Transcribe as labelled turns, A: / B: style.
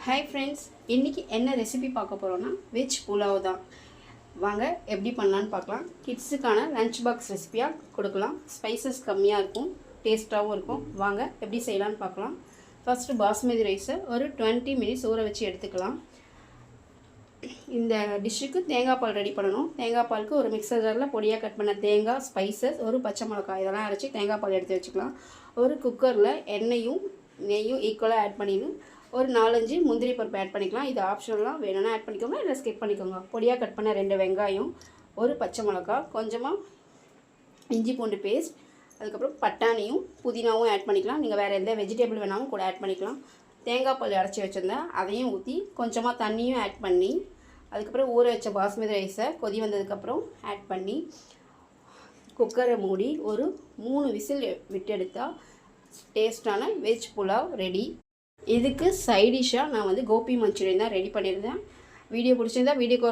A: Hi friends, இன்றைக்கி என்ன recipe பார்க்க போகிறோன்னா வெஜ் புலாவ் தான். வாங்க எப்படி பண்ணலான்னு பார்க்கலாம். கிட்ஸுக்கான லஞ்ச் பாக்ஸ் ரெசிபியாக கொடுக்கலாம். ஸ்பைசஸ் கம்மியாக இருக்கும், டேஸ்ட்டாகவும் இருக்கும். வாங்க எப்படி செய்யலான்னு பார்க்கலாம். ஃபஸ்ட்டு பாஸ்மதி ரைஸை ஒரு 20 மினிட்ஸ் ஊற வச்சு எடுத்துக்கலாம். இந்த டிஷ்ஷுக்கு தேங்காய் பால் ரெடி பண்ணணும். தேங்காய் பாலுக்கு ஒரு மிக்சர் ஜாரில் பொடியாக கட் பண்ண தேங்காய், ஸ்பைசஸ், ஒரு பச்சை மிளகாய் இதெல்லாம் அரைச்சி தேங்காய் பால் எடுத்து வச்சுக்கலாம். ஒரு குக்கரில் எண்ணெயும் நெய்யும் ஈக்குவலாக ஆட் பண்ணிடணும். ஒரு 4-5 முந்திரி பருப்பு ஆட் பண்ணிக்கலாம். இது ஆப்ஷனலாக வேணும்னா ஆட் பண்ணிக்கோங்க, இல்லை ஸ்கிப் பண்ணிக்கோங்க. பொடியாக கட் பண்ண 2 வெங்காயம், ஒரு பச்சை மிளகாய், கொஞ்சமாக இஞ்சி பூண்டு பேஸ்ட், அதுக்கப்புறம் பட்டாணியும் புதினாவும் ஆட் பண்ணிக்கலாம். நீங்கள் வேறு எந்த வெஜிடபிள் வேணாலும் கூட ஆட் பண்ணிக்கலாம். தேங்காய் பால் அரைச்சி வச்சுருந்தேன், அதையும் ஊற்றி கொஞ்சமாக தண்ணியும் ஆட் பண்ணி, அதுக்கப்புறம் ஊற வச்ச பாஸ்மதி ரைஸை கொதி வந்ததுக்கப்புறம் ஆட் பண்ணி குக்கரை மூடி ஒரு 3 விசில் விட்டு எடுத்தால் டேஸ்டான வெஜ் புலாவ் ரெடி. இதுக்கு சைடிஷாக நான் கோபி மஞ்சூரியன் தான் ரெடி பண்ணியிருந்தேன். வீடியோ பிடிச்சிருந்தா வீடியோக்கு